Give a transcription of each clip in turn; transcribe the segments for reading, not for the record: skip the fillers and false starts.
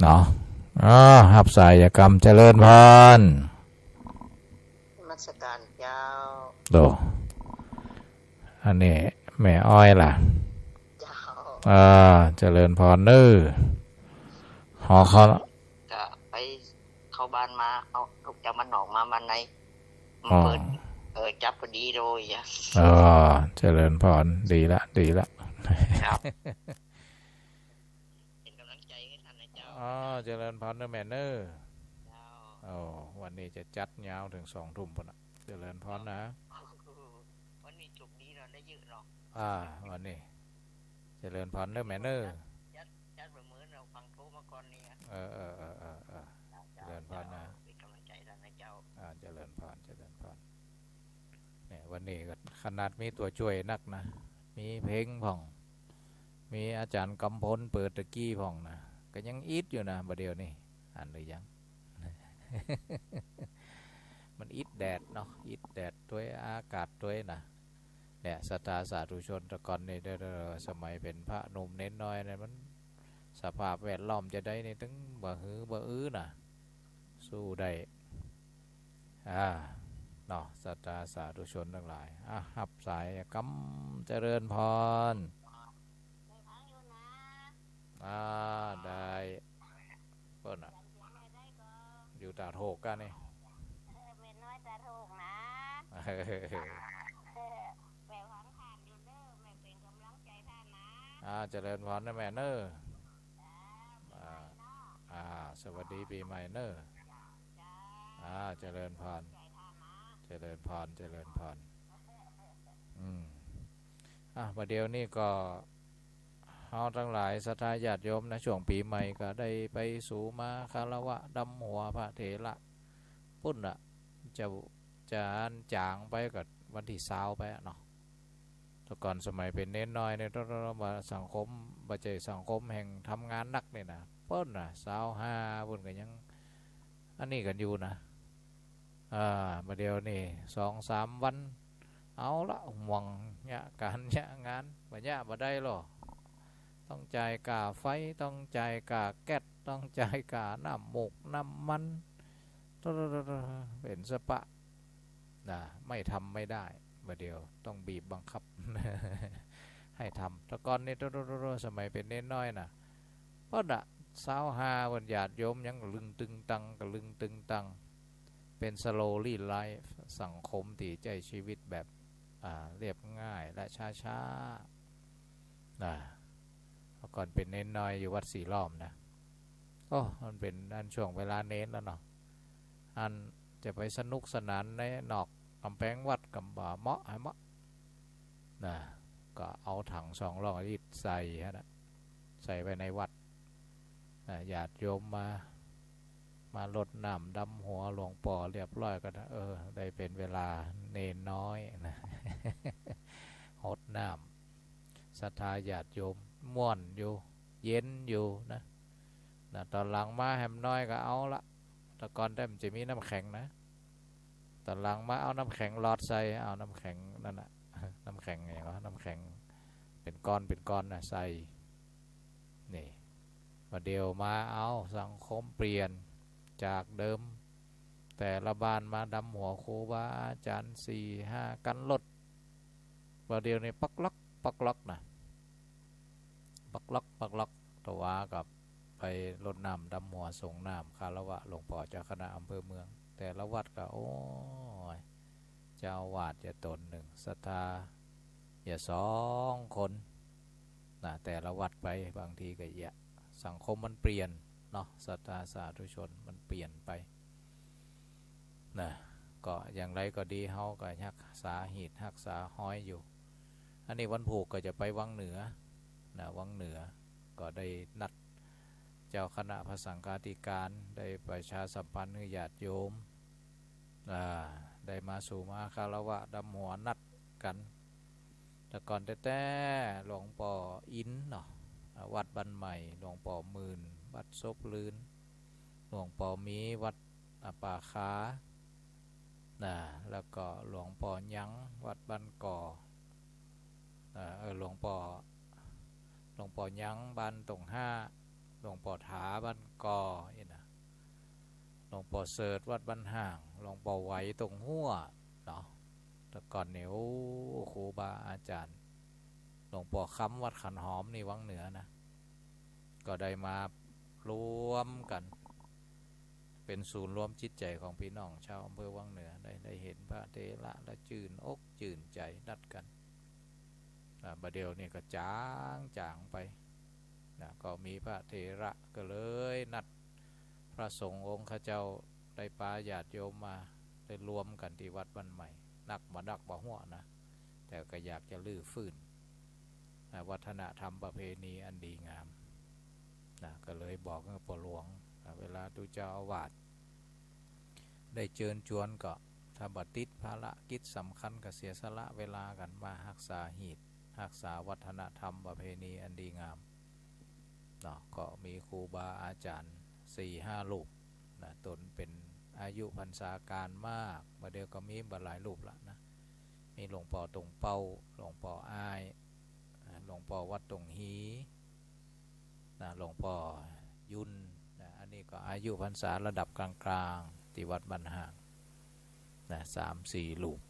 เนาะหับสายกรรมเจริญพรมัสการเจ้าโดอันนี้แม่อ้อยล่ะเจ้าเจริญพรเน้อหอเขาก็ไปเข้าบ้านมาเอาลูกจะมันออกมาบ้านในมันเปิดจับพอดีโดยเจริญพรดีละครับเป็นกำลังใจให้ท่านนะเจ้าเจริญพรเน้อแม่เน้อเจ้าวันนี้จะจัดยาวถึง2 ทุ่มพุ่นน่ะเจริญพรนะวันนี้จุกนี้เราได้เยอะหรอกวันนี้เจริญพรเน้อแม่เน้อจัดเหมือนเราฟังโทรมาก่อนนี่เจริญพรนะเป็นกำลังใจท่านนะเจ้าเจริญพรเนี่ยวันนี้ก็ขนาดมีตัวช่วยนักนะมีเพลงพ่องมีอาจารย์กำพลเปิดตะกี้พ่องนะก็ยังอิดอยู่นะประเดี๋ยวนี้อ่านหรือยัง มันอิดแดดเนาะอิดแดดด้วยอากาศด้วยนะเนี่ยศรัทธาสาธุชนตะกอนนี่ได้สมัยเป็นพระหนุ่มเน้นน้อยเนี่ยมันสภาพแวดล้อมจะได้ในถึงบ่หือบ่อื้อนะสู้ได้เนาะศรัทธาสาธุชนทั้งหลายหับสายกำเจริญพรได้เพิ่นอยู่ตาโถกกันนี่เป็นน้อยตาโถกนะแม่ฟังท่านอยู่เด้อแม่เป็นกำลังใจท่านนะเจริญพรนะแม่เน้อสวัสดีปีใหม่เน้อเจริญพรประเดี๋ยวนี้ก็เฮาทั้งหลายศรัทธาญาติโยมนะช่วงปีใหม่ก็ได้ไปสู่มาคารวะดำหัวพระเถระพุ่นจะจางไปกับวันที่20ไปเนาะแต่ก่อนสมัยเป็นเน้นน้อยเนี่ยต้องมาสังคมบัจเจสังคมแห่งทำงานนักเนี่ยนะเปิ้น25พุ่นก็ยังอันนี้กันอยู่นะมาเดียวนี่2-3 วันเอาละหวังเนี่ยการเนี่ยงานบ่เนี่ยบ่ได้หรอต้องจ่ายค่าไฟต้องจ่ายค่าแก๊สต้องจ่ายค่าน้ำหมกน้ำมันเป็นสปะนะไม่ทำไม่ได้มาเดียวต้องบีบบังคับ ให้ทำแต่ก่อนนี่สมัยเป็นเน้นน้อยนะเพราะ25วันญาติโยมยังลึงตึงตังเป็นสโลลี่ไลฟ์สังคมที่ใจชีวิตแบบเรียบง่ายและช้าก่อนเป็นเน้นน้อยอยู่วัดสีล้อมนะมันเป็นอันช่วงเวลาเน้นแล้วเนาะอันจะไปสนุกสนานในนอกกำแพงวัดกับบ่าเหมาะก็เอาถัง200 ลิตรใส่ไปในวัดญาติโยมมาลดน้ำดำหัวหลวงปู่เรียบร้อยก็ได้เป็นเวลาเนนน้อยนะ หดน้ำศรัทธาญาติโยมม่วนอยู่เย็นอยู่นะตอนหลังมาแฮมน้อยก็เอาละแต่ก่อนได้มันจะมีน้ำแข็งนะตอนหลังมาเอาน้ำแข็งหลอดใส่เอาน้ำแข็งนั่นน้ำแข็งไงวะน้ำแข็งเป็นก้อนนะใส่นี่มาเดียวมาเอาสังคมเปลี่ยนจากเดิมแต่ละบ้านมาดำหัวครูบาอาจารย์4-5 กันรถมาเดียวนี่ปักล็อกนะปักล็อกตัวกับไปรดน้ำดำหัวส่งน้ำคารวะหลวงพ่อเจ้าคณะอำเภอเมืองแต่ละวัดก็เจ้าวาดจะตน1ศรัทธาอย่า2 คนนะแต่ละวัดไปบางทีก็สังคมมันเปลี่ยนเนาะศรัทธาสาธุชนมันเปลี่ยนไปนะก็อย่างไรก็ดีเฮาก็รักษาหีดรักษาห้อยอยู่อันนี้วันผูกก็จะไปวังเหนือนะวังเหนือก็ได้นัดเจ้าคณะพระสังฆาธิการได้ประชาสัมพันธ์ให้ญาติโยมได้มาสู่มาคารวะดำหัวนัดกันแต่ก่อนแต่หลวงปู่อินเนาะวัดบันใหม่หลวงปู่หมื่นวัดซบลืนหลวงปู่มีวัดป่าค้าแล้วก็หลวงปู่ยังวัดบ้านก่อหลวงปู่ยังบ้านตรง5 ลวงปู่ถาบ้านกอนี่นะหลวงปู่เสิร์ชวัดบ้านห่างหลวงปู่ไหวตรงหัวเนาะแต่ก่อนเนี่ยครูบาอาจารย์หลวงปู่ค้ำวัดขันหอมนี่วังเหนือนะก็ได้มารวมกันเป็นศูนย์รวมจิตใจของพี่น้องชาวอำเภอวังเหนือได้เห็นพระเถระและจื่นอกจื่นใจนัดกันบัดเดียวนี่ก็จางไปนะก็มีพระเถระก็เลยนัดพระสงฆ์องค์ข้าเจ้าได้ปาญาติโยมมาได้รวมกันที่วัดบ้านใหม่นักบ่หัวนะแต่ก็อยากจะลื้อฟื้นวัฒนธรรมประเพณีอันดีงามนะก็เลยบอกกับปู่หลวงเวลาดูเจ้าอาวาสได้เชิญชวนก็ถ้าบัดติดภารกิจสำคัญก็เสียสละเวลากันมารักษาหีดรักษาวัฒนธรรมประเพณีอันดีงามเนาะก็มีครูบาอาจารย์ 4-5 รูปนะตนเป็นอายุพรรษาการมากมาเดียวก็มีหลายรูปละนะมีหลวงพ่อตรงเป้าหลวงพ่ออ้ายหลวงพ่อวัดตรงฮีนะหลวงพ่อยุนนะอันนี้ก็อายุพรรษาระดับกลางๆที่วัดบ้านห่างนะ3-4 รูป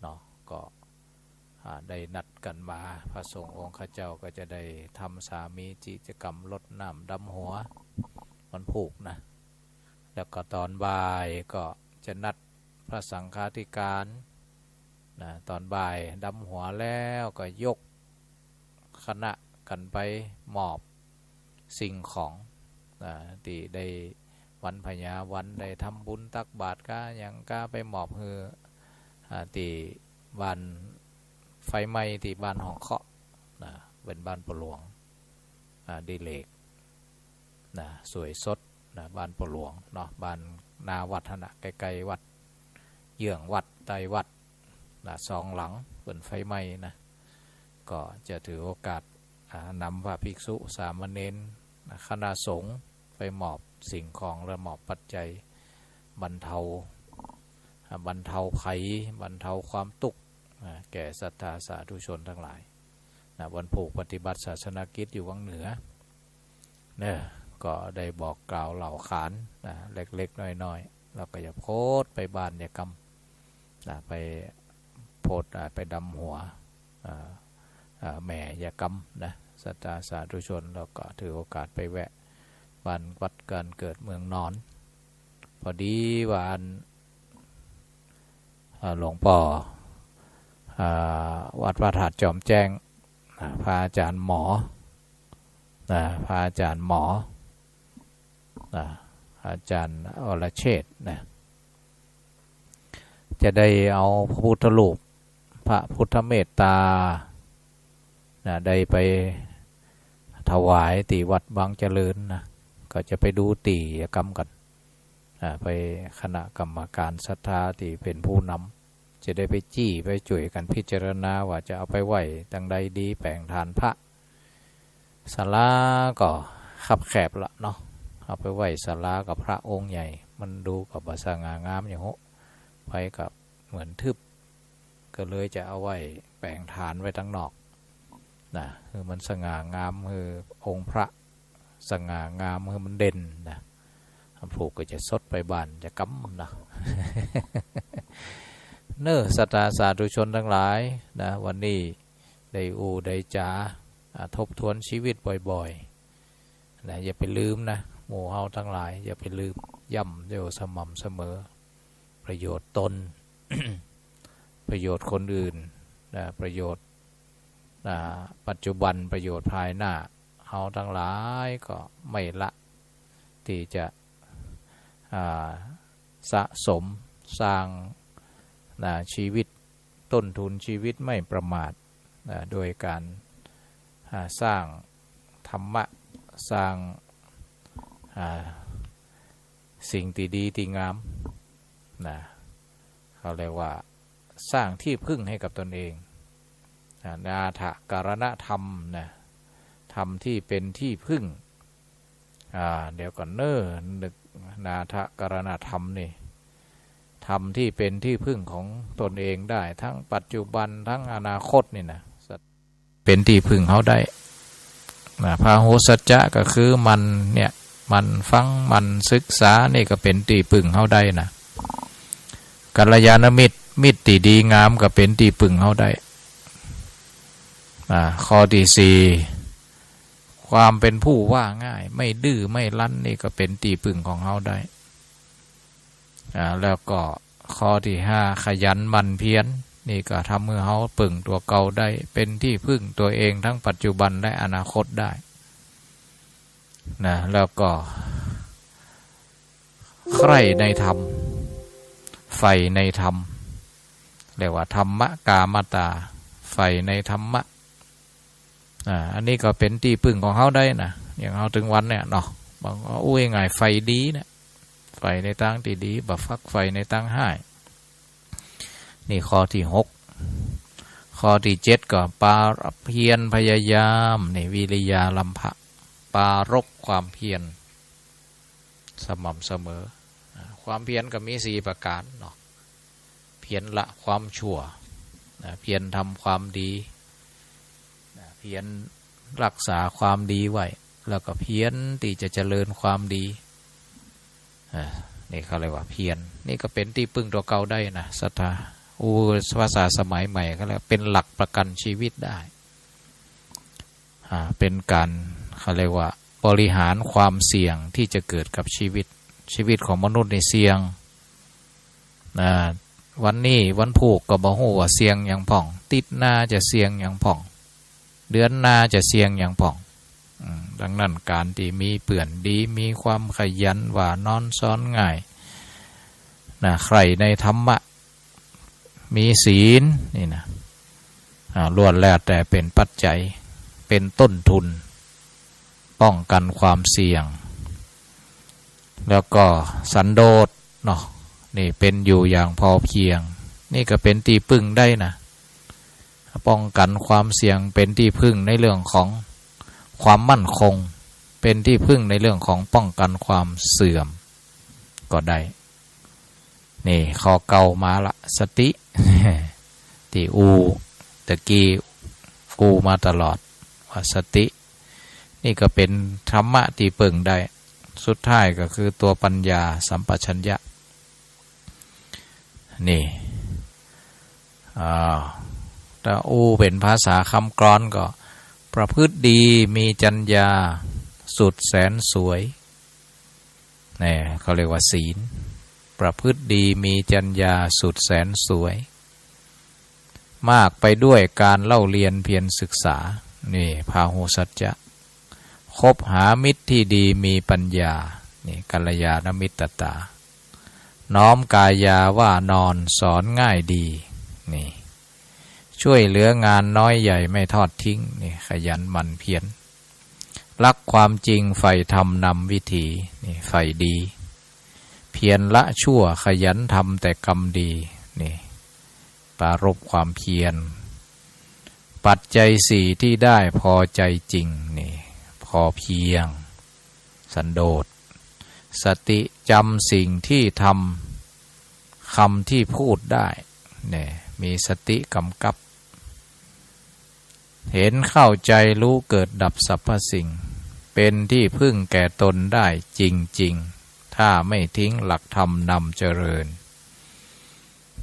เนาะก็ได้นัดกันมาพระสงฆ์องค์ข้าเจ้าก็จะได้ทำสามีกิจกรรมรดน้ำดำหัวมันผูกนะแล้วก็ตอนบ่ายก็จะนัดพระสังฆาธิการนะตอนบ่ายดำหัวแล้วก็ยกคณะกันไปมอบสิ่งของที่ได้วันพญาวันได้ทำบุญตักบาตรก็ยังก็ไปมอบคือที่บ้านไฟไหม้ที่บ้านหองเคาะนะเป็นบ้านปู่หลวงดิเลกนะสวยสดนะบ้านปู่หลวงเนาะบ้านนาวัดนะใกล้ๆวัดเยื่องวัดใต้วัดนะ2 หลังเป็นไฟไหม้นะก็จะถือโอกาสนำพระภิกษุสามเณรคณะสงฆ์ไปมอบสิ่งของและมอบปัจจัยบรรเทาภัยบรรเทาความทุกข์แก่ศรัทธาสาธุชนทั้งหลายนะวันผูกปฏิบัติศาสนกิจอยู่วังเหนือเนี่ยก็ได้บอกกล่าวเหล่าขานนะเล็กๆน้อยๆแล้วก็อย่าโพสไปบ้านอย่ากำนะไปโพสไปดำหัวแม่อย่ากำนะศรัทธาสาธุชนแล้วก็ถือโอกาสไปแวะบ้านวัดการเกิดเมืองนอนพอดีวันหลวงพ่อวัดพระธาตุจอมแจ้งพระอาจารย์หมอพระอาจารย์หมออาจารย์อรเชษฐ์นะจะได้เอาพระพุทธรูปพระพุทธเมตตาได้ไปถวายที่วัดบางเจริญนะก็จะไปดูตีกรรมกันไปคณะกรรมการศรัทธาที่เป็นผู้นำจะได้ไปจี้ไปจุ่ยกันพิจารณาว่าจะเอาไปไหวตังใดดีแปลงทานพระศาลาก็ขับแคบละเนาะเอาไปไหวศาลากับพระองค์ใหญ่มันดูกับสง่างามอย่างโหไปกับเหมือนทึบก็เลยจะเอาไว้แปลงทานไว้ทั้งนอกนะคือมันสง่างามคือองค์พระสง่างามคือมันเด่นนะผูกก็จะสดไปบ้านจะกำนะเน้อศรัทธาสาธุชนทั้งหลายนะวันนี้ได้จ๋าทบทวนชีวิตบ่อยๆนะอย่าไปลืมนะหมู่เฮาทั้งหลายอย่าไปลืมย่ำอยู่สม่ำเสมอประโยชน์ตน ประโยชน์คนอื่นนะประโยชน์ปัจจุบันประโยชน์ภายหน้าเฮาทั้งหลายก็ไม่ละที่จะสะสมสร้างชีวิตต้นทุนชีวิตไม่ประมาทโดยการสร้างธรรมะสร้างสิ่งที่ดีที่งามเขาเรียกว่าสร้างที่พึ่งให้กับตนเองนาถการณธรรมธรรมที่เป็นที่พึ่งเดี๋ยวก่อนนึกนาถการณธรรมนี่ธรรมที่เป็นที่พึ่งของตนเองได้ทั้งปัจจุบันทั้งอนาคตนี่นะเป็นที่พึ่งเขาได้ พาหุสัจจะก็คือมันเนี่ยมันฟังมันศึกษานี่ก็เป็นที่พึ่งเฮาได้นะกัลยาณมิตรมิตรที่ดีงามก็เป็นที่พึ่งเฮาได้ข้อที่สี่ความเป็นผู้ว่าง่ายไม่ดื้อไม่รั้นนี่ก็เป็นที่พึ่งของเฮาได้แล้วก็ข้อที่ห้าขยันหมั่นเพียรนี่ก็ทำให้เฮาพึ่งตัวเก่าได้เป็นที่พึ่งตัวเองทั้งปัจจุบันและอนาคตได้นะแล้วก็ใคร่ในธรรมใฝ่ในธรรมเรียกว่าธรรมกามตาใฝ่ในธรรมะอันนี้ก็เป็นที่พึ่งของเขาได้นะอย่างเขาถึงวันเนี่ยเนาะบางอุ้ยง่ายไฟดีเนี่ยไฟในตั้งที่ดีบ่ฟักไฟในตั้งห้ายนี่ข้อที่หกข้อที่เจ็ดก็ปารเพียรพยายามนี่วิริยาลัมภะปารภความเพียรสม่ำเสมอความเพียรก็มีสี่ประการเนาะเพียรละความชั่วเพียรทำความดีเพียรรักษาความดีไว้แล้วก็เพียรที่จะเจริญความดีนี่เขาเรียกว่าเพียรนี่ก็เป็นที่พึ่งตัวเก่าได้นะศรัทธาภาษาสมัยใหม่ก็แล้วเป็นหลักประกันชีวิตได้เป็นการเขาเรียกว่าบริหารความเสี่ยงที่จะเกิดกับชีวิตของมนุษย์ในเสี่ยงวันนี้วันผูกก็บ่ฮู้ว่าเสี่ยงอย่างพ่องติดหน้าจะเสี่ยงอย่างพ่องเดือนหน้าจะเสี่ยงอย่างพ่องดังนั้นการที่มีเปื่อนดีมีความขยันหว่านอนซ้อนง่ายใครในธรรมะมีศีลนี่นะล้วนแล้วแต่เป็นปัจจัยเป็นต้นทุนป้องกันความเสี่ยงแล้วก็สันโดษเนาะนี่เป็นอยู่อย่างพอเพียงนี่ก็เป็นที่พึ่งได้นะป้องกันความเสี่ยงเป็นที่พึ่งในเรื่องของความมั่นคงเป็นที่พึ่งในเรื่องของป้องกันความเสื่อมก็ได้นี่ข้อเก่ามาละสติที่ตะกี้มาตลอดว่าสตินี่ก็เป็นธรรมะที่พึ่งได้สุดท้ายก็คือตัวปัญญาสัมปชัญญะนี่แต่เป็นภาษาคำกลอนก็ประพฤติดีมีจรรยาสุดแสนสวยนี่เขาเรียกว่าศีลประพฤติดีมีจรรยาสุดแสนสวยมากไปด้วยการเล่าเรียนเพียรศึกษานี่พาหุสัจจะคบหามิตรที่ดีมีปัญญานี่กัลยาณมิตรตาน้อมกายาว่านอนสอนง่ายดีนี่ช่วยเหลืองานน้อยใหญ่ไม่ทอดทิ้งนี่ขยันหมั่นเพียรรักความจริงใฝ่ธรรมนำวิถีนี่ใฝ่ดีเพียรละชั่วขยันทำแต่กรรมดีนี่ปรารภความเพียรปัจจัยสี่ที่ได้พอใจจริงนี่พอเพียงสันโดษสติจำสิ่งที่ทำคำที่พูดได้เนี่ยมีสติกำกับเห็นเข้าใจรู้เกิดดับสรรพสิ่งเป็นที่พึ่งแก่ตนได้จริงๆถ้าไม่ทิ้งหลักธรรมนำเจริญ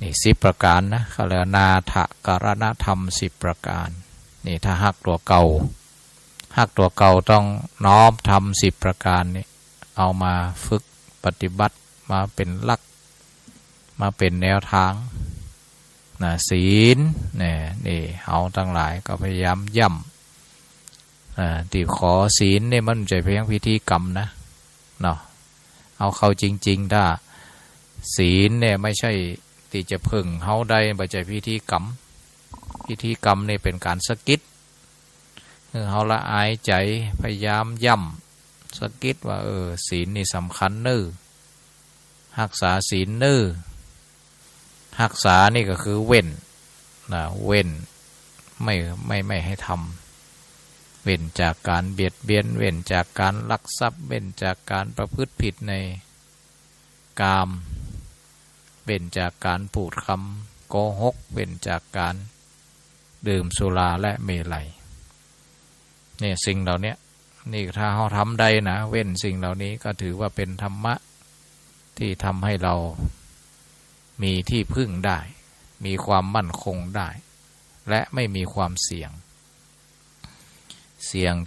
นี่10 ประการนะเขาเรียกนาถกรณธรรม10 ประการนี่ถ้าหักตัวเก่าต้องน้อมทำ10 ประการนี่เอามาฝึกปฏิบัติมาเป็นหลักมาเป็นแนวทางศีลนี่เอาทั้งหลายก็พยายามย่ำที่ขอศีลเนี่ยมันใจเพียงพิธีกรรมนะเนาะเอาเข้าจริงๆถ้าศีลเนี่ยไม่ใช่ที่จะพึ่งเฮาได้บ่ใจพิธีกรรมนี่เป็นการสะกิดเฮาละอายใจพยายามย่ำสะกิดว่าศีลนี่สำคัญเน้อรักษาศีลเน้อรักษานี่ก็คือเว้นเว้นไม่ให้ทำเว้นจากการเบียดเบียนเว้นจากการลักทรัพย์เว้นจากการประพฤติผิดในกามเว้นจากการพูดคำโกหกเว้นจากการดื่มสุราและเมลัยเนี่ยสิ่งเหล่านี้ นี่ถ้าเราทำได้นะเว้นสิ่งเหล่านี้ก็ถือว่าเป็นธรรมะที่ทำให้เรามีที่พึ่งได้มีความมั่นคงได้และไม่มีความเสี่ยง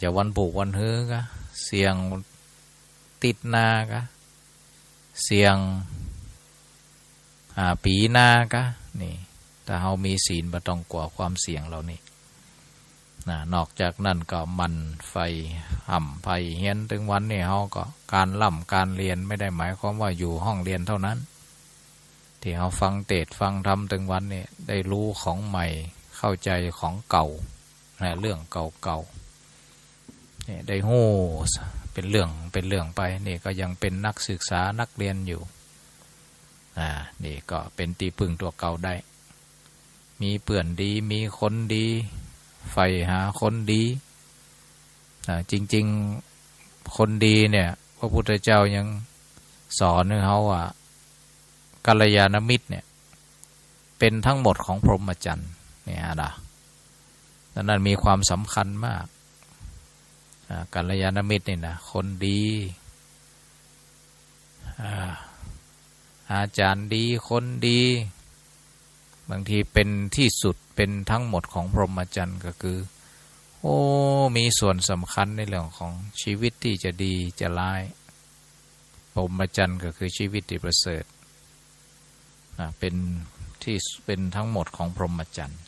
จะวันปลูกวันเฮือกะเสี่ยงติดนากะเสี่ยงปีนากะนี่ถ้าเรามีศีลบ่ต้องกลัวความเสี่ยงเหล่านี้นอกจากนั้นก็มันไฟห่ำไฟเฮียนถึงวันนี้เราก็การการเรียนไม่ได้หมายความว่าอยู่ห้องเรียนเท่านั้นที่เราฟังเทศน์ฟังธรรมถึงวันนี้ได้รู้ของใหม่เข้าใจของเก่าเรื่องเก่าๆนี่ได้โห่เป็นเรื่องไปนี่ก็ยังเป็นนักศึกษานักเรียนอยู่นี่ก็เป็นที่พึ่งตัวเก่าได้มีเพื่อนดีมีคนดีใฝ่หาคนดีจริงๆคนดีเนี่ยพระพุทธเจ้ายังสอนให้เขาว่ากัลยาณมิตรเนี่ยเป็นทั้งหมดของพรหมจรรย์เนี่ยนะดังนั้นมีความสำคัญมากกัลยาณมิตรนี่นะคนดีอาจารย์ดีคนดีบางทีเป็นที่สุดเป็นทั้งหมดของพรหมจรรย์ก็คือมีส่วนสำคัญในเรื่องของชีวิตที่จะดีจะร้ายพรหมจรรย์ก็คือชีวิตที่ประเสริฐเป็นทั้งหมดของพรหมจรรย์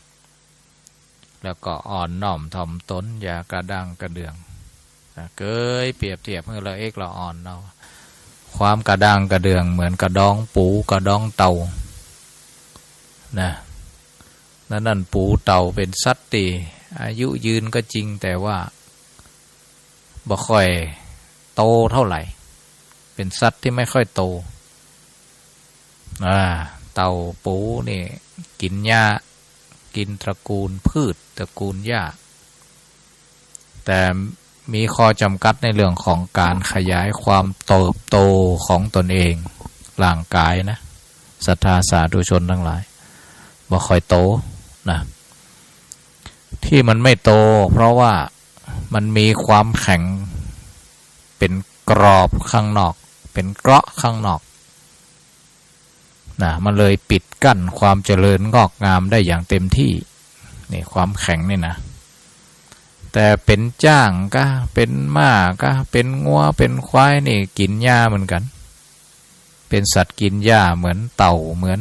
แล้วก็อ่อนน้อมถ่อมตนอย่ากระด้างกระเดืองเกยเปรียบเทียบเมื่อเราเราอ่อนเราความกระด้างกระเดืองเหมือนกระดองปูกระดองเต่านั่นปูเต่าเป็นสัตว์ที่อายุยืนก็จริงแต่ว่าบ่ค่อยโตเท่าไหร่เป็นสัตว์ที่ไม่ค่อยโตเต่าปูนี่กินหญ้ากินตระกูลพืชตระกูลหญ้าแต่มีข้อจำกัดในเรื่องของการขยายความเติบโตของตนเองร่างกายนะศรัทธาสาธุชนทั้งหลายบ่ค่อยโตนะที่มันไม่โตเพราะว่ามันมีความแข็งเป็นกรอบข้างนอกเป็นเกราะข้างนอกมันเลยปิดกั้นความเจริญงอกงามได้อย่างเต็มที่นี่ความแข็งนี่นะแต่เป็นจ้างก็เป็นม้าก็เป็นงัวเป็นควายนี่กินหญ้าเหมือนกันเป็นสัตว์กินหญ้าเหมือนเต่าเหมือ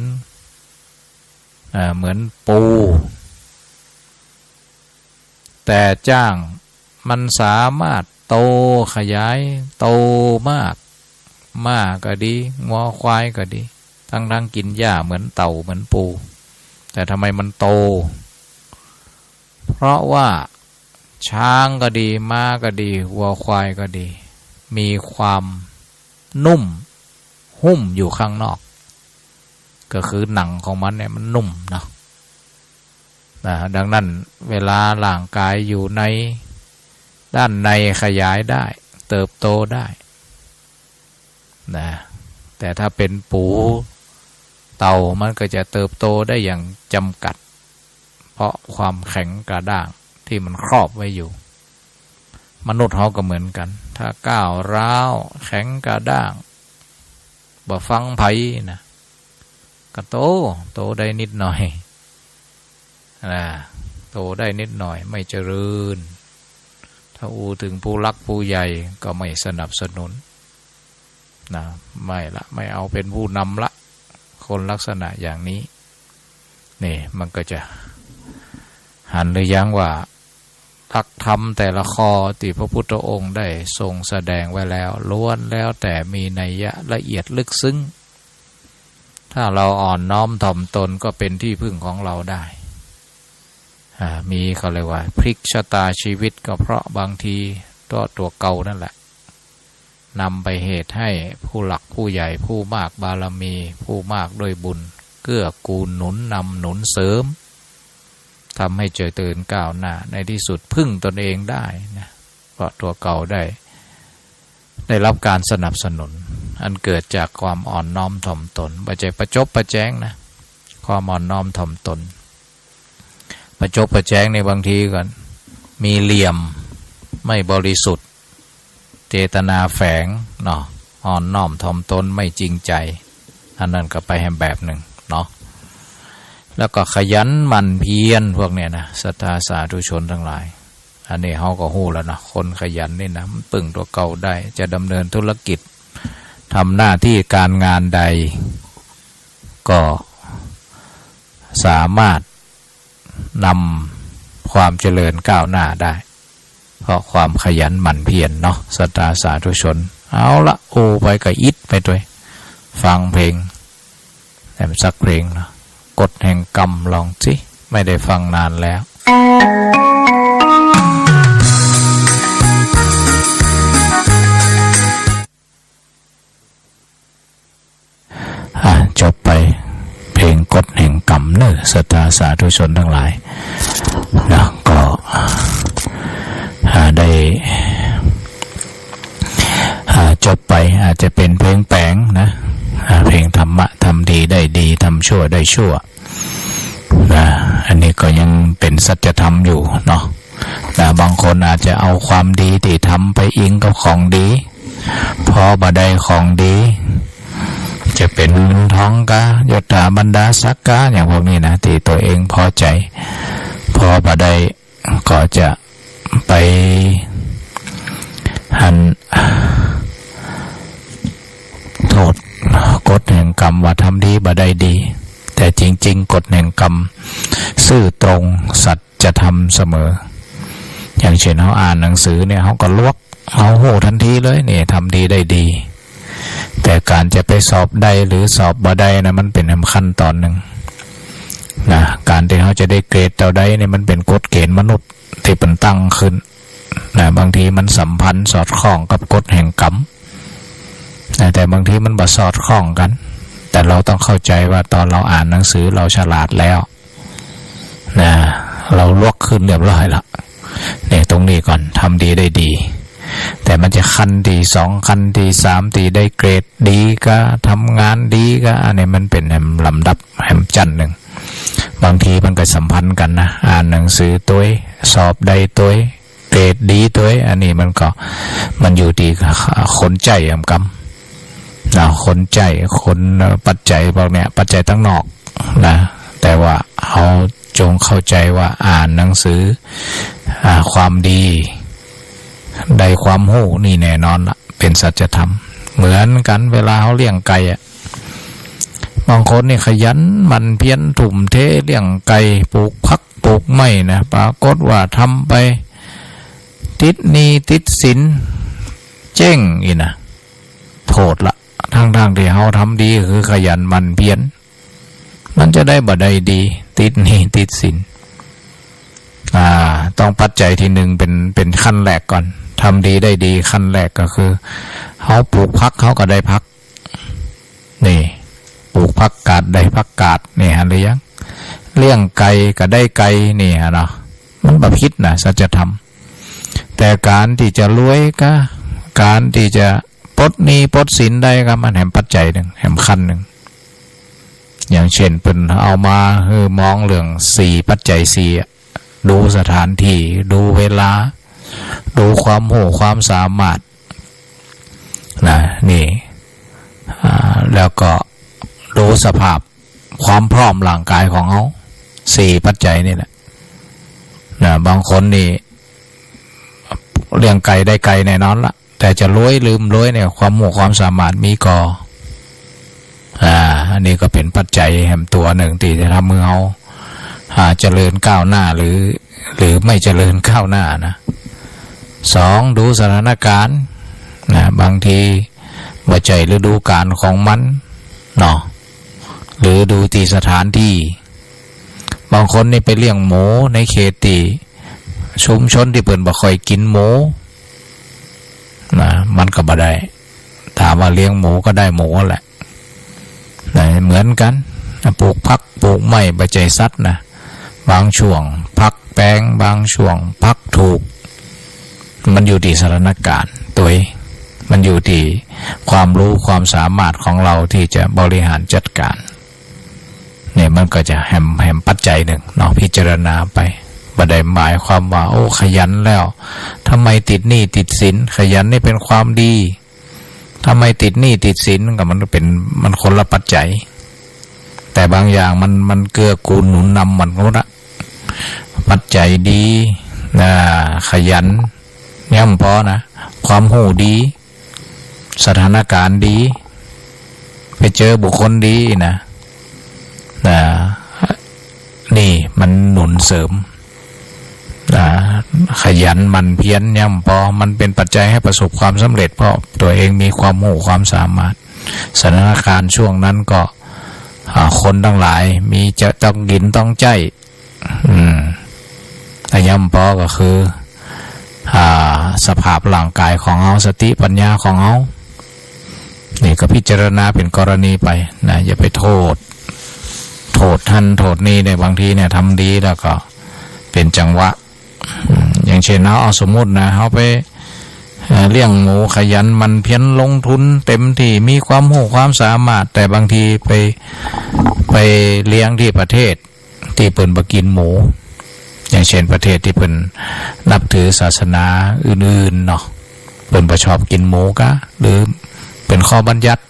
นปูแต่จ้างมันสามารถโตขยายโตมากม้าก็ดีงัวควายก็ดีทั้งกินหญ้าเหมือนเต่าเหมือนปูแต่ทำไมมันโตเพราะว่าช้างก็ดีม้าก็ดีวัวควายก็ดีมีความนุ่มหุ้มอยู่ข้างนอกก็คือหนังของมันเนี่ยมันนุ่มนะดังนั้นเวลาร่างกายอยู่ในด้านในขยายได้เติบโตได้แต่ถ้าเป็นปูเต่ามันก็จะเติบโตได้อย่างจำกัดเพราะความแข็งกระด้างที่มันครอบไว้อยู่มนุษย์เขาก็เหมือนกันถ้าก้าวร้าวแข็งกระด้างบ่ฟังไผนะก็โตได้นิดหน่อยโตได้นิดหน่อยไม่เจริญถ้าถึงผู้รักผู้ใหญ่ก็ไม่สนับสนุนไม่เอาเป็นผู้นำละคนลักษณะอย่างนี้นี่มันก็จะหันหรือยังว่าหลักธรรมแต่ละข้อที่พระพุทธองค์ได้ทรงแสดงไว้แล้วล้วนแล้วแต่มีนัยยะละเอียดลึกซึ้งถ้าเราอ่อนน้อมถ่อมตนก็เป็นที่พึ่งของเราได้มีเขาเรียกว่าพลิกชะตาชีวิตก็เพราะบางทีตัวเก่านั่นแหละนำไปเหตุให้ผู้หลักผู้ใหญ่ผู้มากบารมีผู้มากด้วยบุญเกื้อกูลหนุนนำหนุนเสริมทำให้เจริญก้าวหน้าในที่สุดพึ่งตนเองได้นะเพราะตัวเก่าได้รับการสนับสนุนอันเกิดจากความอ่อนน้อมถ่อมตนไม่ใช่ประจบประแจงนะความอ่อนน้อมถ่อมตนประจบประแจงในบางทีก่อนมีเหลี่ยมไม่บริสุทธิ์ เจตนาแฝงเนาะอ่อนน้อมถ่อมตนไม่จริงใจอันนั้นก็ไปแฮมแบบหนึ่งเนาะแล้วก็ขยันหมั่นเพียรพวกเนี้ยนะศรัทธาสาธุชนทั้งหลายอันนี้เฮาก็ฮู้แล้วนะคนขยันนี่นะมันปึ้งตัวเก่าได้จะดำเนินธุรกิจทำหน้าที่การงานใดก็สามารถนำความเจริญก้าวหน้าได้เพราะความขยันหมั่นเพียรเนาะศรัทธาสาธุชนเอาละโอ้ไปกับอิดไปด้วยฟังเพลงแต่สักเพลงนะกฎแห่งกรรมลองสิไม่ได้ฟังนานแล้วจบไปเพลงกฎแห่งกรรมเนอะศรัทธาสาธุชนทั้งหลายนะก็ได้จบไปอาจจะเป็นเพลงแปลงนะเพลงธรรมะทำดีได้ดีทำชั่วได้ชั่วนะอันนี้ก็ยังเป็นสัจธรรมอยู่เนาะแต่บางคนอาจจะเอาความดีที่ทำไปอิงกับของดีพอบ่ได้ของดีจะเป็นท้องกายศถาบรรดาศักดิ์อย่างพวกนี้นะที่ตัวเองพอใจพอบ่ได้ก็จะไปหันโทษกฎแห่งกรรมว่าทำดีบ่ได้ดีแต่จริงๆกฎแห่งกรรมซื่อตรงสัจธรรมเสมออย่างเช่นเขาอ่านหนังสือเนี่ยเขาก็ลวกเขาโหทันทีเลยเนี่ยทำดีได้ดีแต่การจะไปสอบได้หรือสอบบ่ได้นะมันเป็นขั้นตอนหนึ่งนะการที่เขาจะได้เกรดเท่าใดเนี่ยมันเป็นกฎเกณฑ์มนุษย์ที่เป็นตั้งขึ้นนะบางทีมันสัมพันธ์สอดคล้องกับกฎแห่งกรรมนะแต่บางทีมันบ่สอดคล้องกันแต่เราต้องเข้าใจว่าตอนเราอ่านหนังสือเราฉลาดแล้วนะเราลวกขึ้นเรียบร้อยแล้วเนี่ยตรงนี้ก่อนทำดีได้ดีแต่มันจะขั้นที่สองขั้นที่สามที่ได้เกรดดีก็ทำงานดีก็อันนี้มันเป็นลำดับแห่งจันหนึ่งบางทีมันก็สัมพันธ์กันนะอ่านหนังสือตัวสอบได้ตัวเกรดดีตัวอันนี้มันอยู่ที่คนใจกรรมนะคนใจคนปัจจัยพวกเนี้ยปัจจัยตั้งนอกนะแต่ว่าเขาจงเข้าใจว่าอ่านหนังสือความดีได้ความโหนี่แน่นอนละเป็นสัจธรรมเหมือนกันเวลาเขาเลี้ยงไก่บางคนนี่ขยันมันเพียรทุ่มเทเลี้ยงไก่ปลูกพักปลูกไม้นะปรากฏว่าทำไปติดหนี้ติดสินเจ๊งอีนะโทษละทั้งที่เขาทำดีคือขยันมันเพียรมันจะได้บ่ได้ดีติดหนี้ติดสินต้องปัจจัยที่หนึ่งเป็นขั้นแรกก่อนทำดีได้ดีขั้นแรกก็คือเขาปลูกพักเขาก็ได้พักนี่ปลูกพักกาดได้พักกาดนี่ฮะหรือยังเลี้ยงไก่ก็ได้ไก่นี่ฮะเนาะมันประพิษนะสัจธรรมแต่การที่จะรวยก็การที่จะปลดหนี้ปลดสินได้ก็มันแหมปัจจัยหนึ่งแหมขั้นหนึ่งอย่างเช่นเป็นเอามามองเรื่อง4ปัจจัย4ดูสถานที่ดูเวลาดูความโหความสามารถนะนี่แล้วก็ดูสภาพความพร้อมร่างกายของเขา4ปัจจัยนี่แหละนะบางคนนี่เลี้ยงไก่ได้ไก่แน่นอนละแต่จะรวยลืมรวยเนี่ยความโหความสามารถมีก่ออันนี้ก็เป็นปัจจัยแห่งตัวหนึ่งที่จะทำมือเขาเจริญก้าวหน้าหรือไม่เจริญก้าวหน้านะ2ดูสถานการณ์นะบางทีปัจจัยฤดูกาลของมันเนาะหรือดูที่สถานที่บางคนนี่ไปเลี้ยงหมูในเขตที่ชุมชนที่เปิ่นบ่ค่อยกินหมูนะมันก็บ่ได้ถามว่าเลี้ยงหมูก็ได้หมูแหละนะเหมือนกันปลูกพักปลูกไม้ปัจจัยสัตว์นะบางช่วงพักแปลงบางช่วงพักถูกมันอยู่ที่สถานการณ์ตัวมันอยู่ที่ความรู้ความสามารถของเราที่จะบริหารจัดการเนี่ยมันก็จะแหมปัจจัยหนึ่งเนาะพิจารณาไป บ่ได้หมายความว่าโอ้ขยันแล้วทำไมติดหนี้ติดสินขยันนี่เป็นความดีทำไมติดหนี้ติดสินกับมันคนละปัจจัยแต่บางอย่างมันเกื้อกูลหนุนนำมันก็ละปัจจัยดีขยันย่ำพอนะความหูดีสถานการณ์ดีไปเจอบุคคลดีนะนี่มันหนุนเสริมขยันมันเพียรย่ำพอมันเป็นปัจจัยให้ประสบความสำเร็จเพราะตัวเองมีความหูความสามารถสถานการณ์ช่วงนั้นก็คนทั้งหลายมีจะต้องกินต้องใจแต่ย่ำพอก็คือสภาพร่างกายของเราสติปัญญาของเรานี่ก็พิจารณาเป็นกรณีไปนะอย่าไปโทษท่านโทษนี่ในบางทีเนี่ยทำดีแล้วก็เป็นจังหวะอย่างเช่นเอาสมมุตินะเขาไปเลี้ยงหมูขยันมันเพียรลงทุนเต็มที่มีความรู้ความสามารถแต่บางทีไปเลี้ยงที่ประเทศที่เปิ่นบ่กินหมูอย่างเช่นประเทศที่เปิ่นนับถือศาสนาอื่นๆเนาะเปิ่นบ่ชอบกินหมูกะหรือเป็นข้อบัญญัติ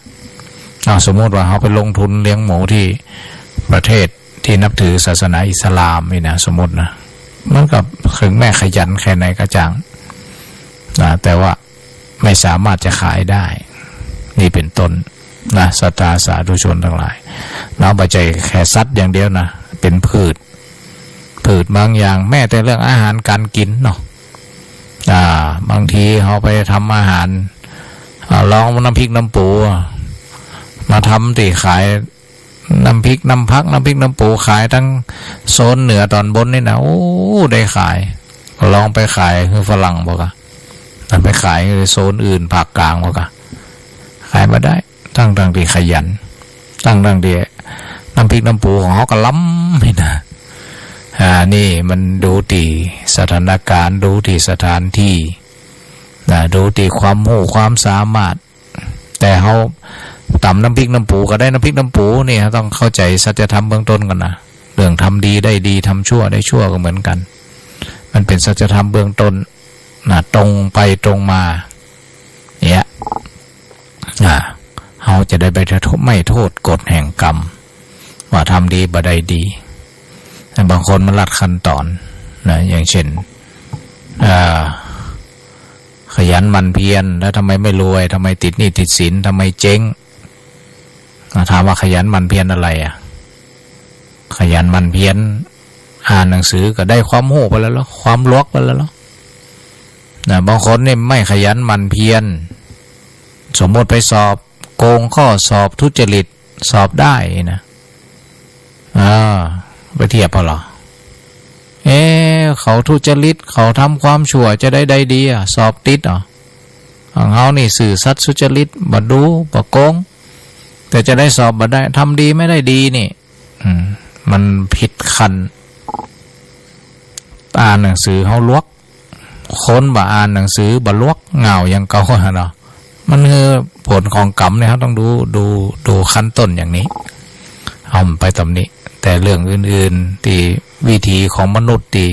สมมติว่าเขาไปลงทุนเลี้ยงหมูที่ประเทศที่นับถือศาสนาอิสลามนี่นะสมมตินะมันกับถึงแม่ขยันแค่ไหนก็จังแต่ว่าไม่สามารถจะขายได้นี่เป็นต้นนะศรัทธาสาธุชนทั้งหลายน้อมปัจจัยแค่สัตว์อย่างเดียวนะเป็นพืชบางอย่างแม้แต่เรื่องอาหารการกินเนาะบางทีเขาไปทำอาหารลองน้ำพริกน้ำปูมาทำตีขายน้ำพริกน้ำพักน้ำพริกน้ำปูขายทั้งโซนเหนือตอนบนนี่นะโอ้ได้ขายลองไปขายคือฝรั่งบอกอะไปขายในโซนอื่นภาคกลางบอกอะขายมาได้ตั้งที่ขยันตั้งที่น้ำพริกน้ำปูของเขาก็ล้ำนี่นะนี่มันดูที่สถานการณ์ดูที่สถานที่ดูที่ความรู้ความสามารถแต่เขาตำน้ำพริกน้ำปูก็ได้น้ำพริกน้ำปูนี่ต้องเข้าใจสัจธรรมเบื้องต้นกันนะเรื่องทำดีได้ดีทำชั่วได้ชั่วก็เหมือนกันมันเป็นสัจธรรมเบื้องต้นตรงไปตรงมาเนี่ยเขาจะได้ไม่โทษกฎแห่งกรรมว่าทำดีบ่ได้ดีแต่บางคนมันลัดขั้นตอนนะอย่างเช่นขยันมันเพียรแล้วทำไมไม่รวยทำไมติดหนี้ติดสินทำไมเจ๊งถามว่าขยันมันเพียรอะไรขยันมันเพียรอ่านหนังสือก็ได้ความรู้ไปแล้วความลวกไปแล้วนะบางคนนี่ไม่ขยันมันเพียรสมมติไปสอบโกงข้อสอบทุจริตสอบได้นะไปเทียบเหรอเขาทุจริตเขาทำความชั่วจะได้ดีสอบติดของเขานี่สื่อสัตย์สุจริตบัดดูบัดโกงแต่จะได้สอบบัดได้ทำดีไม่ได้ดีนี่มันผิดคันอ่านหนังสือเขาลวกคนบ่อ่านหนังสือบ่ลวกเงาอย่างเก่าเนาะมันคือผลของกรรมเนี่ยเขาต้องดูขั้นต้นอย่างนี้เอาไปตำนี้แต่เรื่องอื่นๆที่วิธีของมนุษย์ที่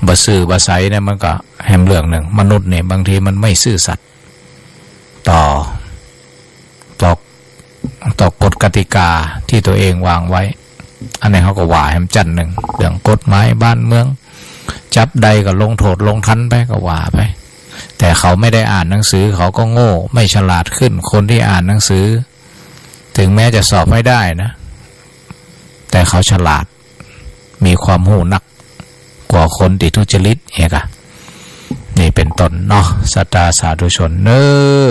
บ่ซื่อบ่ใสเนี่ยมันก็แหมเรื่องหนึ่งมนุษย์เนี่ยบางทีมันไม่ซื่อสัตย์ต่อกฎกติกาที่ตัวเองวางไว้อันนี้เขาก็ว่าแหมจันหนึ่งเรื่องกฎหมายบ้านเมืองจับใดก็ลงโทษลงทันไปก็ว่าไปแต่เขาไม่ได้อ่านหนังสือเขาก็โง่ไม่ฉลาดขึ้นคนที่อ่านหนังสือถึงแม้จะสอบไม่ได้นะแต่เขาฉลาดมีความรู้นักกว่าคนที่ทุจริตนี่เป็นต้นเนาะสัตตาสาธุชน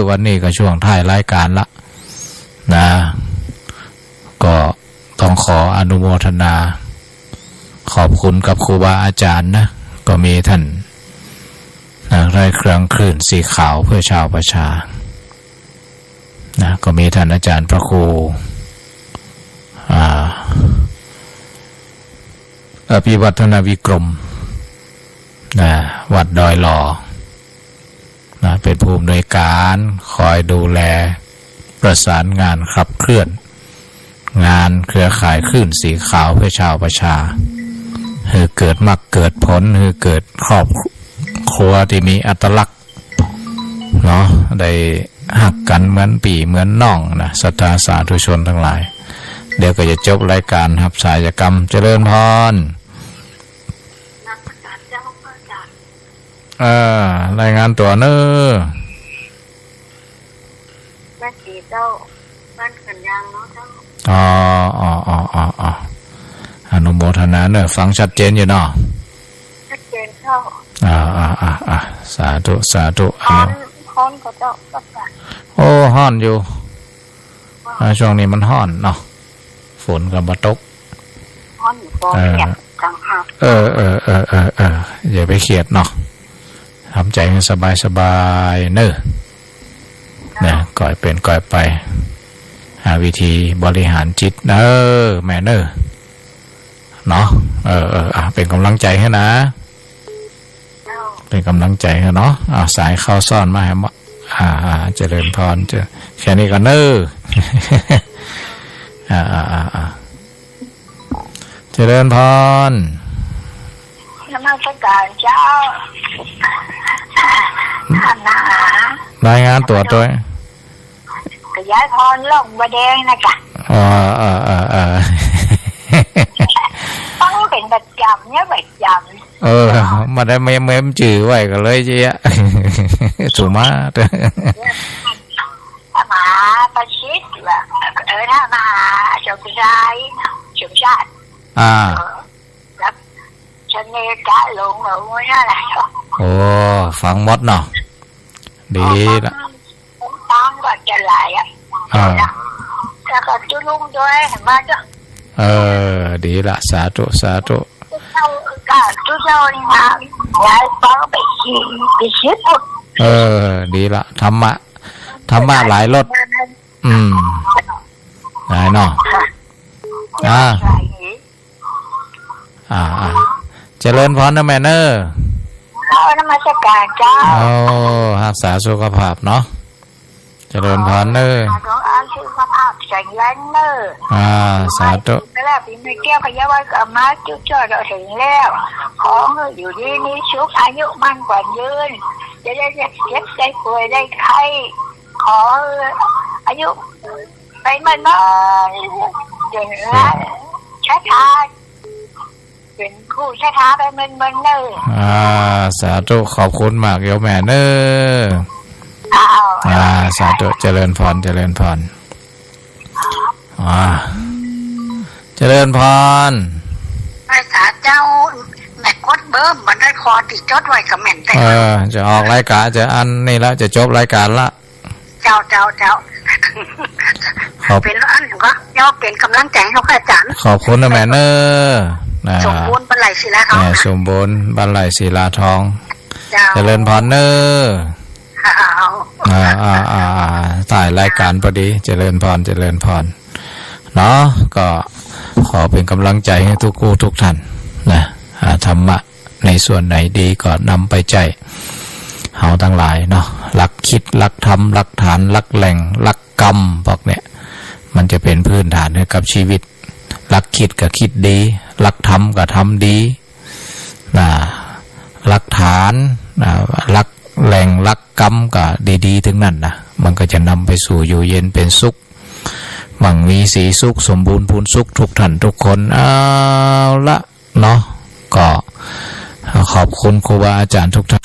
วันนี้ก็ช่วงท้ายรายการละนะก็ต้องขออนุโมทนาขอบคุณกับครูบาอาจารย์นะก็มีท่านไร้เครื่องคลื่นสีขาวเพื่อชาวประชานะก็มีท่านอาจารย์พระครูอภิวัฒนวิกรมวัดดอยหล่อเป็นผู้อำนวยการคอยดูแลประสานงานขับเคลื่อนงานเครือข่ายคลื่นสีขาวเพื่อชาวประชา คือเกิดมรรคเกิดผลคือเกิดครอบครัวที่มีอัตลักษณ์เนาะได้หักกันเหมือนปี่เหมือนน้องนะศรัทธาสาธุชนทั้งหลายเดี๋ยวก็จะจบรายการครับสายกรรมเจริญพรรายงานตัวเนอบ้านสีเจ้าบ้านขันยางเนาะเจ้าอนุโมทนาเนอะฟังชัดเจนอยู่เนาะชัดเจนเข้าสาธุสาธุฮ้อนก็เจ้าก็จ้ะโอ้ฮ้อนอยู่ช่วงนี้มันฮ้อนเนาะฝนก็บ่ตกฮ้อนอยู่บ่เนี่ยจังหากอย่าไปเครียดเนาะทำใจให้สบายเนอะเนี่ยก่อยเป็นก่อยไปหาวิธีบริหารจิตเนอะแม่เนอะเนาะเป็นกำลังใจให้นะเป็นกำลังใจให้เนาะสายเข้าซ่อนมาให้เจริญพรแค่นี้ก็เนอะเจริญพรนมัสการเจ้าท่านนะรายงานตัวด้วยขยายพรล่องบะแดงนะจ๊ะต้องเป็นประจำเนี่ยประจำมาได้เมมจื่อไว้ก็เลยเจ๊ะสุมาถ้ามาประชิดว่าถ้ามาจงใจจงชาติแล้วฉันเนกะลงหรือว่าอะไรโอ้ฟังหมดเนาะดีละตั้งก็จะไหลแล้วก็จุลุงด้วยเห็นไหมจ๊ะดีละสาธุสาธุจุเจ้านี่นะย้ายฟังไปชิดดีละธรรมะหลายรสไหนเนาะเจริญพรนะแม่เนอร์นมัสการเจ้ารักษาสุขภาพเนาะเจริญพรเนอร์สุขภาพแข็งแรงเนอร์สาธุแล้วปีไม่แก้วพยาบาลกับมาจุดจ่อเราถึงแล้วของอยู่ที่นี่ชุกอายุมั่นกว่ายืนจะได้เจ็บได้ป่วยได้ไข้ขออายุไปมันมาอย่างนั้นช้าเป็นคู่ช้าไปมันเนอสาธุขอบคุณมากโยมแม่เนอสาธุเจริญพรเจริญพรเจริญพรภาษาเจ้าแม่กดเบิ้มมันได้คอติดจดไว้กับแม่นแต่จะออกรายการจะอันนี่ละจะจบรายการละเจ้าเป็นอันก็ย่อเป็นกำลังใจให้อาจารย์ขอบคุณนะแม่เนอสมบูรณ์บรรลัยศิลาทองสมบูรณ์บรรลัยศิลาทองเจริญพรเนอถ่ายรายการพอดีเจริญพรเจริญพรเนาะก็ขอเป็นกำลังใจให้ทุกคู่ทุกท่านนะธรรมะในส่วนไหนดีก็นำไปใจเฮาทั้งหลายเนาะหลักคิดหลักธรรมหลักฐานหลักแหล่งหลักกรรมพวกเนี้ยมันจะเป็นพื้นฐานให้กับชีวิตหลักคิดก็คิดดีหลักธรรมก็ทำดีหลักฐานหลักแหล่งหลักกรรมก็ดีๆทั้งนั้นนะมันก็จะนำไปสู่อยู่เย็นเป็นสุขมั่งมีสีสุขสมบูรณ์พูนสุขทุกท่านทุกคนเอาละเนาะก็ขอบคุณครูบาอาจารย์ทุกท่าน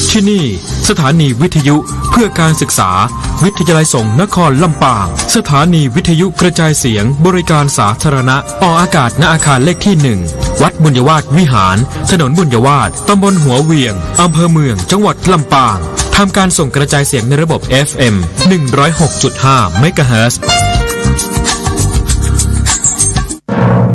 ที่นี่สถานีวิทยุเพื่อการศึกษาวิทยาลัยสงฆ์นครลำปางสถานีวิทยุกระจายเสียงบริการสาธารณะออกอากาศณอาคารเลขที่1วัดบุญยวาสวิหารถนนบุญยวาสตำบลหัวเวียงอำเภอเมืองจังหวัดลำปางทำการส่งกระจายเสียงในระบบ FM 106.5 เมกะเฮิรตซ์